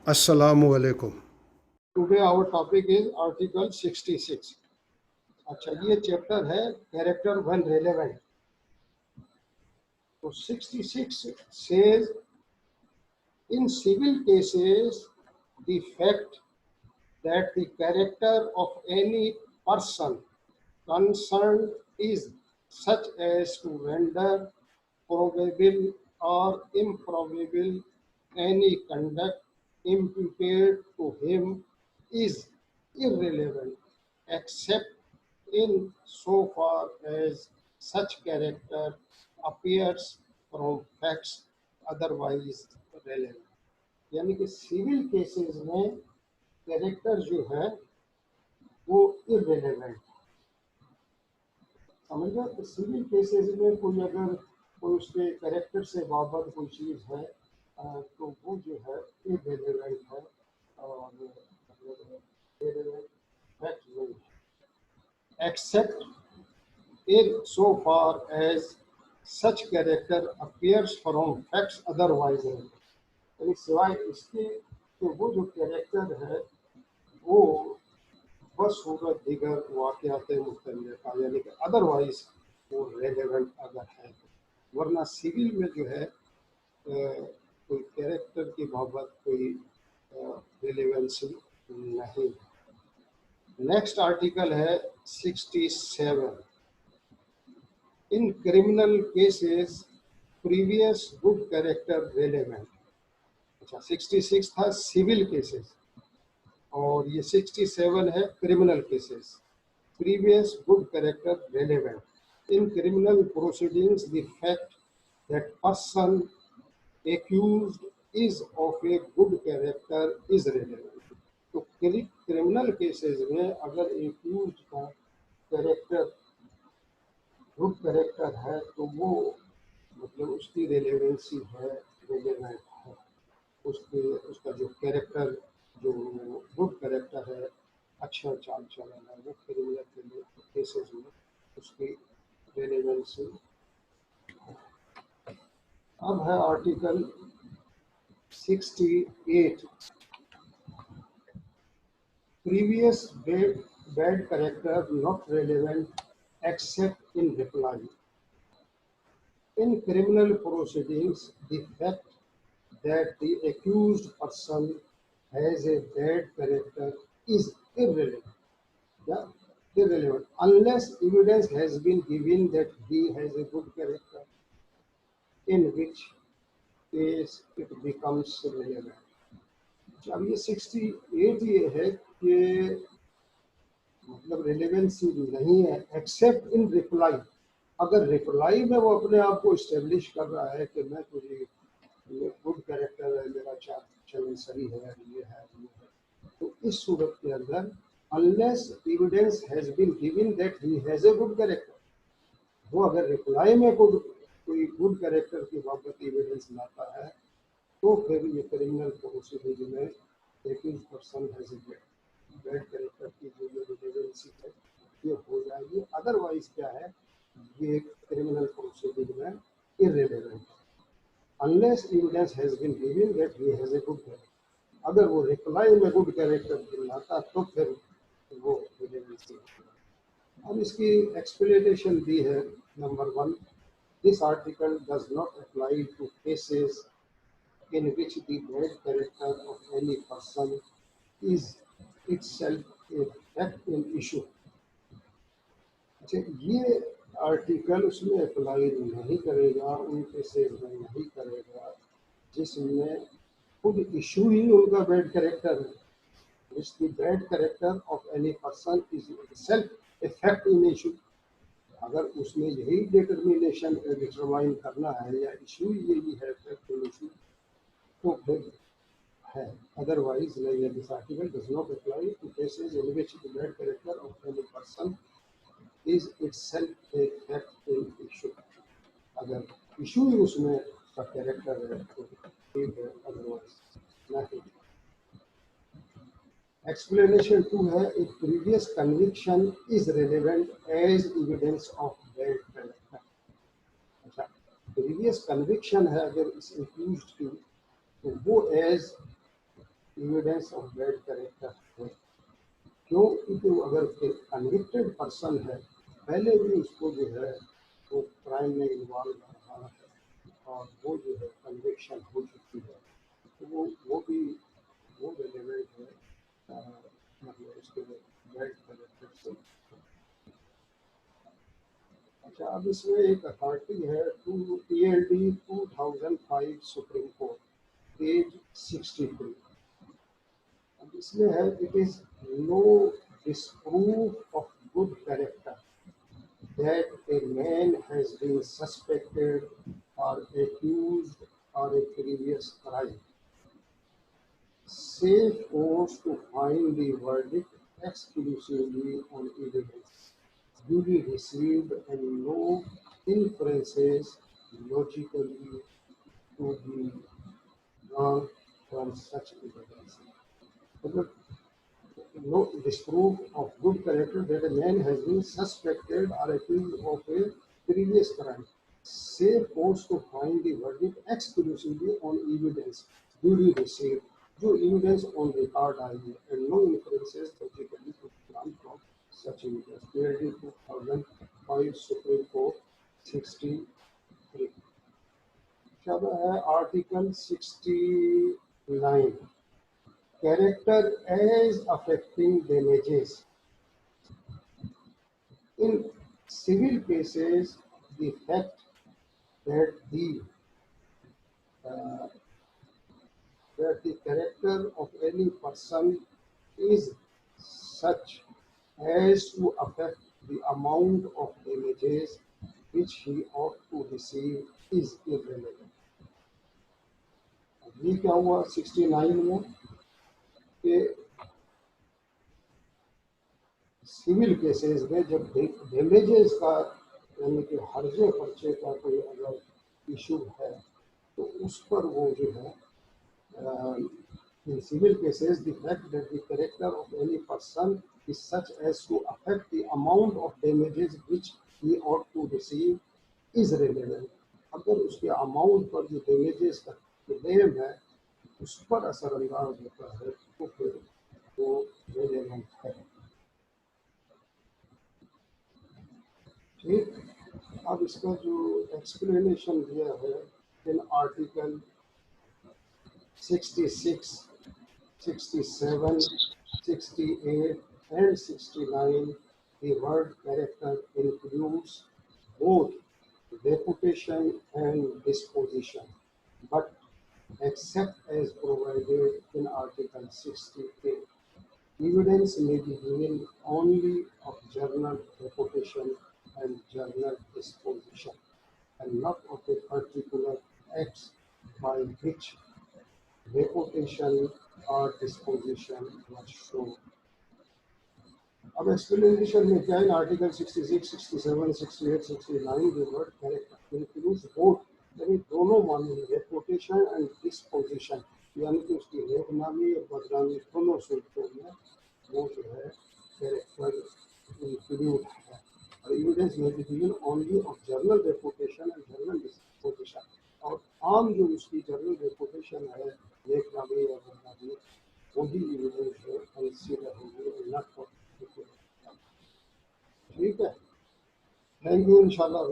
Assalamu alaikum. Today our topic is Article 66. अच्छा, ये chapter है कैरेक्टर when relevant. तो 66 says in civil cases the fact that the character of any person concerned is such as to render probable or improbable any conduct imputed to him is irrelevant except in so far as such character appears from facts otherwise relevant. यानी कि civil cases में character जो है वो irrelevant, समझ गए। तो civil cases में कोई अगर कोई उसके कैरेक्टर से बाबत कोई चीज़ है तो वो जो है इररिलेवेंट है और फैक्ट नहीं है, accept in so far as such character appears from facts otherwise relevant. यानी सिवाय इसके कि वो जो कैरेक्टर है वो बसूरत दिगर वाक़यात मुख्तलिफ़ा यानी कि अदरवाइज वो रेलेवेंट अगर है, वरना सिविल में जो है कोई कैरेक्टर की बाबत कोई रेलेवेंसी नहीं। नेक्स्ट आर्टिकल है 67। In criminal cases previous good character relevant. अच्छा, 66 था सिविल केसेस और ये 67 है criminal cases. Previous good character relevant. In criminal proceedings the fact that person accused is of A good character is relevant. तो criminal cases में अगर accused का character good character है तो वो मतलब उसकी रेलेवेंसी है, रेलेवेंट है। उसका जो कैरेक्टर जो गुड कैरेक्टर है, अच्छा चाल चलन है, वो क्रिमिनल केसेस में उसकी रेलेवेंसी। अब है article 68। Previous bad character not relevant accept in reply. In criminal proceedings, the fact that the accused person has a bad character is irrelevant. Yeah, irrelevant unless evidence has been given that he has a good character, in which case it becomes relevant. अब ये 68 ये है कि मतलब relevancy नहीं है accept इन reply. अगर reply में वो अपने आप को इस्टेब्लिश कर रहा है कि मैं तो ये गुड कैरेक्टर है, मेरा चाल चलन सही है, ये है, तो इस सूरत के अंदर unless evidence has been given that he has a good character, वो अगर रिप्लाई में कोई गुड कैरेक्टर की बाबत एविडेंस लाता है तो फिर ये क्रिमिनल प्रोसीडिंग में accused person has a bad character की जो ये रेलेवेंसी है ये हो जाएगी। अदरवाइज क्या है, ये क्रिमिनल प्रोसीडिंग में irrelevant unless evidence has been given that he has a good character. अगर वो रिप्लाई में गुड कैरेक्टर दिलाता तो फिर वो रेलेवेंसी। अब इसकी एक्सप्लेनेशन दी है। Number 1, this article does not apply to cases in which the bad character of any person is itself a fact in issue. अच्छा, ये आर्टिकल उसमें अप्लाई नहीं करेगा, उन केसेस में नहीं करेगा जिसमें खुद इशू ही उनका बैड कैरेक्टर है। Which the bad character of any person is itself a fact in issue. अगर उसमें यही डिटर्मिनेशन डिटरमाइन करना है या इशू यही है फैक्ट इन इशू तो फिर है, अदरवाइज नहीं है। This article does not apply to cases in which the bad character of any person is itself a fact in issue. अगर इशू ही उसमें का कैरेक्टर है तो ठीक है, अदरवाइज नहीं। एक्सप्लेनेशन 2 है, एक previous conviction is relevant as evidence of bad character. अच्छा, प्रीवियस कन्विक्शन है अगर इस एक्यूज्ड की तो वो as evidence of bad character है। क्यों? क्योंकि अगर कन्विक्टेड पर्सन है, पहले भी उसको जो है वो क्राइम में इन्वॉल्व रहा है और वो जो है कन्विक्शन हो चुकी है, तो वो भी वो रेलेवेंट है, मतलब उसके बैड कैरेक्टर से। अच्छा, अब इसमें एक अथॉरिटी है to TLD 2005 supreme court, page 63। अब इसमें है, it is no disproof of good character that a man has been suspected or accused or a previous crime. Safe courts to find the verdict exclusively on evidence duly received and no inferences logically to be drawn from such evidence. मतलब no disproof of good character that a man has been suspected or accused of a previous crime. Safe courts to find the verdict exclusively on evidence duly received, जो evidence on record आई है, and no inferences logically to be drawn from such evidence. PLD 2005 Supreme Court 63. चलो है article 69, character as affecting damages. In civil cases, the fact that uh, the character of any person is such as to affect the amount of damages which he ought to receive is irrelevant. ये क्या हुआ 69 में कि civil cases में जब damages का यानी कि हर्जे खर्चे का कोई अगर इशू है तो उस पर वो जो है in civil cases the fact that the character of any person is such as to affect the amount of damages which he ought to receive is relevant. अगर उसके अमाउंट पर जो damages का क्लेम है उस पर असरअंदाज होता है तो फिर वो relevant है। ठीक, अब इसका जो एक्सप्लेनेशन दिया है in article 66, 67, 68 and 69, the word character includes both reputation and disposition, but except as provided in Article 68. Evidence may be given only of journal reputation and journal disposition, and not of a particular acts by which reputation or disposition was shown. अब explanation में क्या है, article 66, 67, 68, 69 the word character includes both, यानी दोनों माने reputation and disposition, यानी कि उसकी नेकनामी और बदनामी दोनों सूरतों में वो जो है कैरेक्टर इंक्लूड है। और एविडेंस में भी given only of journal reputation and journal disposition, और आम जो उसकी जर्नल रेपुटेशन है नेकनामी और बदनामी वही एविडेंस है कंसीडर होगी, नॉट फॉर। ठीक है, थैंक यू। इंशाल्लाह